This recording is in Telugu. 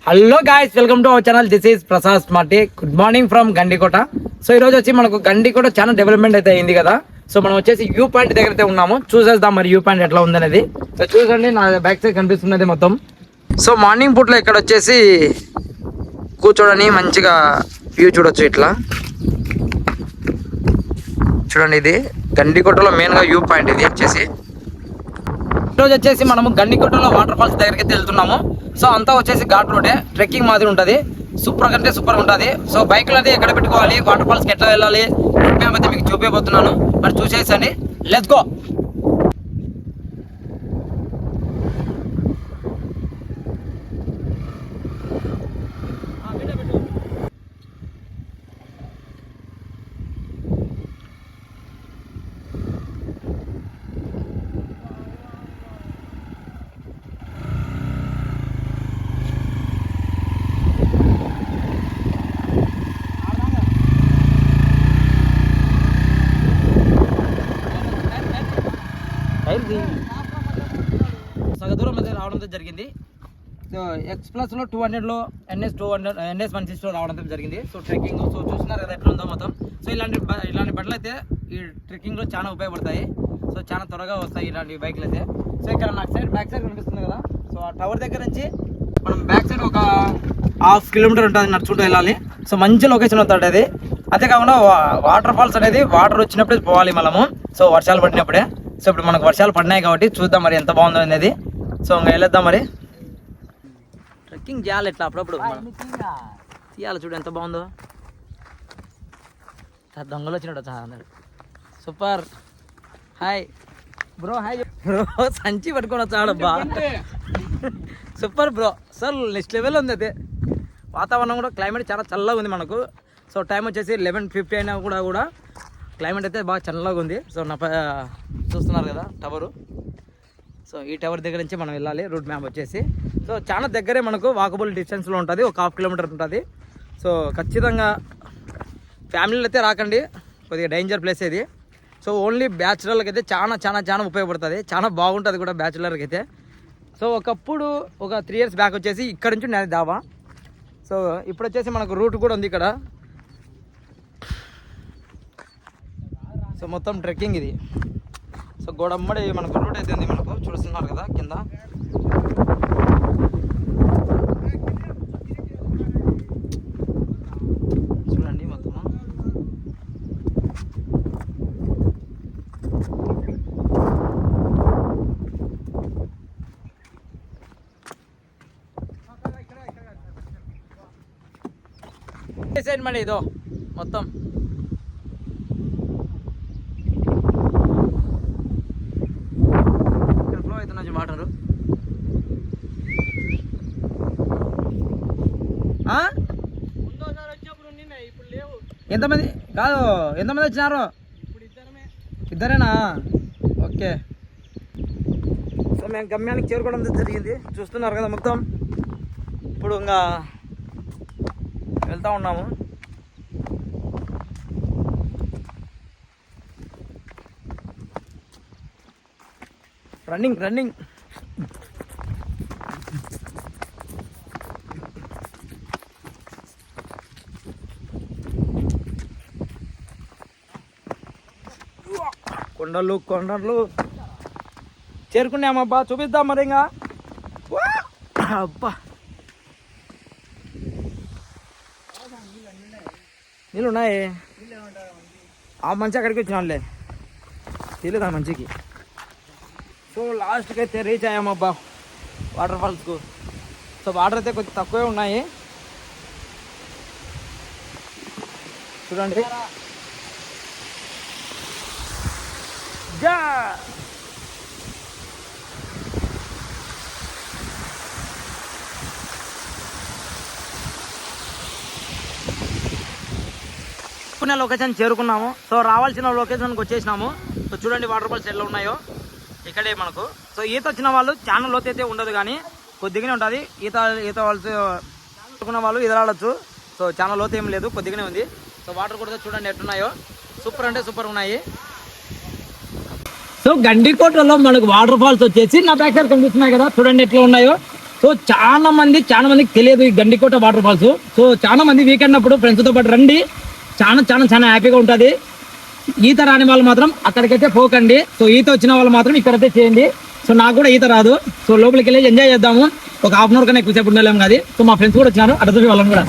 Hello guys, welcome to our channel. This is Prasad smarty. Good morning from Gandikota. So ఈరోజు వచ్చి మనకు గండికోట చాలా డెవలప్మెంట్ అయితే అయింది కదా. సో మనం వచ్చేసి వ్యూ పాయింట్ దగ్గర అయితే ఉన్నాము. చూసేద్దాం మరి వ్యూ పాయింట్ ఎట్లా ఉందనేది. సో చూసండి, నా బ్యాక్ సైడ్ కనిపిస్తున్నది మొత్తం. సో మార్నింగ్ పూట్లో ఇక్కడ వచ్చేసి కూర్చోడని మంచిగా వ్యూ చూడొచ్చు. ఇట్లా చూడండి, ఇది గండికోటలో మెయిన్గా వ్యూ పాయింట్. ఇది వచ్చేసి ఈరోజు వచ్చేసి మనము గండికోటలో వాటర్ ఫాల్స్ దగ్గరికి అయితే వెళ్తున్నాము. సో అంతా వచ్చేసి ఘాట్ రోడే, ట్రెక్కింగ్ మాదిరి ఉంటుంది. సూపర్ కంటే సూపర్ ఉంటుంది. సో బైక్లు అయితే ఎక్కడ పెట్టుకోవాలి, వాటర్ ఫాల్స్కి ఎట్లా వెళ్ళాలి అయితే మీకు చూపించబోతున్నాను. మరి చూసేసండి, లెట్స్ గో. సగ దూరం అయితే రావడంతో జరిగింది. సో ఎక్స్ప్లస్లో 200లో NS 160లో రావడంతో జరిగింది. సో ట్రెక్కింగ్ సో చూస్తున్నారు కదా ఎట్లా ఉందో మొత్తం. సో ఇలాంటి బండ్లు అయితే ఈ ట్రెక్కింగ్లో చాలా ఉపయోగపడతాయి. సో చాలా త్వరగా వస్తాయి ఇలాంటి బైక్లు అయితే. సో ఇక్కడ నాకు బ్యాక్ సైడ్ కనిపిస్తుంది కదా. సో ఆ టవర్ దగ్గర నుంచి మనం బ్యాక్ సైడ్ ఒక 1/2 కిలోమీటర్ ఉంటుంది, నడుచుకుంటూ వెళ్ళాలి. సో మంచి లొకేషన్ ఉంటుంది అది. అంతేకాకుండా వాటర్ ఫాల్స్ అనేది వాటర్ వచ్చినప్పుడే పోవాలి మనము. సో వర్షాలు పడినప్పుడే. సో ఇప్పుడు మనకు వర్షాలు పడినాయి కాబట్టి చూద్దాం మరి ఎంత బాగుందో అనేది. సో ఇంకా వెళ్ళొద్దాం మరి. ట్రెక్కింగ్ చేయాలి ఇట్లా అప్పుడప్పుడు తీయాలి. చూడు ఎంత బాగుందో. దొంగలు వచ్చినట్టు చాలా. Super. Hi bro. Hi bro. సంచి పట్టుకొని వచ్చాడు బా. Super bro. అసలు నెక్స్ట్ లెవెల్ ఉంది అయితే. వాతావరణం కూడా క్లైమేట్ చాలా చల్లగా ఉంది మనకు. సో టైం వచ్చేసి 11:50 అయినా కూడా క్లైమేట్ అయితే బాగా చల్లగా ఉంది. సో నా చూస్తున్నారు కదా టవరు. సో ఈ టవర్ దగ్గర నుంచి మనం వెళ్ళాలి. రూట్ మ్యాప్ వచ్చేసి సో చాలా దగ్గరే మనకు వాకబుల్ డిస్టెన్స్లో ఉంటుంది. ఒక 1/2 కిలోమీటర్ ఉంటుంది. సో ఖచ్చితంగా ఫ్యామిలీలు అయితే రాకండి, కొద్దిగా డేంజర్ ప్లేస్ ఇది. సో ఓన్లీ బ్యాచులర్కి అయితే చాలా చాలా చాలా ఉపయోగపడుతుంది. చాలా బాగుంటుంది కూడా బ్యాచులర్కి అయితే. సో ఒకప్పుడు ఒక 3 years బ్యాక్ వచ్చేసి ఇక్కడ నుంచి నేను దావా. సో ఇప్పుడు వచ్చేసి మనకు రూట్ కూడా ఉంది ఇక్కడ. సో మొత్తం ట్రెక్కింగ్ ఇది. సో గోడమ్మడి మనకు రూట్ అయితే ఉంది మనకు. చూస్తున్నారు కదా కింద. చూడండి మొత్తం. సైడ్ మరి ఇదో మొత్తం వాటరు. ఎంతమంది కాదు, ఎంతమంది వచ్చినారు? ఇద్దరేనా? ఓకే. సో మేము గమ్యానికి చేరుకోవడం జరిగింది. చూస్తున్నారు కదా మొత్తం. ఇప్పుడు ఇంకా వెళ్తూ ఉన్నాము. రన్నింగ్ కొండలు చేరుకున్నామబ్బా. చూపిద్దాం మరి ఇంకా. అబ్బా నీళ్ళు ఉన్నాయి. ఆ మంచి అక్కడికి వచ్చినాలే, తెలియదు ఆ మంచికి. సో లాస్ట్కి అయితే రీచ్ అయ్యామబ్బా వాటర్ ఫాల్స్కు. సో వాటర్ అయితే కొంచెం తక్కువే ఉన్నాయి చూడండి. జా లొకేషన్ చేరుకున్నాము. సో రావాల్సిన లొకేషన్కి వచ్చేసినాము. సో చూడండి వాటర్ ఫాల్స్ ఎట్లా ఉన్నాయో ఇక్కడే మనకు. సో ఈత వచ్చిన వాళ్ళు చాలా లోతు అయితే ఉండదు, కానీ కొద్దిగానే ఉంటుంది. ఈత వాళ్ళు ఎదురాడచ్చు. సో చాలా లోతు ఏం లేదు, కొద్దిగానే ఉంది. సో వాటర్ కూడా చూడండి ఎట్టున్నాయో. సూపర్ అంటే సూపర్ ఉన్నాయి. సో గండికోటలో మనకు వాటర్ ఫాల్స్ వచ్చేసి నా బ్యాక్ సైడ్ కనిపిస్తున్నాయి కదా, చూడండి ఎట్లా ఉన్నాయో. సో చాలా మందికి తెలియదు ఈ గండికోట వాటర్ ఫాల్స్. సో చాలా మంది వీకెండ్ అప్పుడు ఫ్రెండ్స్తో పాటు రండి, చాలా హ్యాపీగా ఉంటుంది. ఈత రాని వాళ్ళు మాత్రం అక్కడికైతే పోకండి. సో ఈత వచ్చిన వాళ్ళు మాత్రం ఇక్కడైతే చేయండి. సో నాకు కూడా ఈత రాదు. సో లోపలికి వెళ్ళి ఎంజాయ్ చేద్దాము. ఒక హాఫ్ అన్ అవర్ కన్నా ఎక్కువసేపు ఉండలేము కాదు. సో మా ఫ్రెండ్స్ కూడా వచ్చినారు, అటు వాళ్ళని కూడా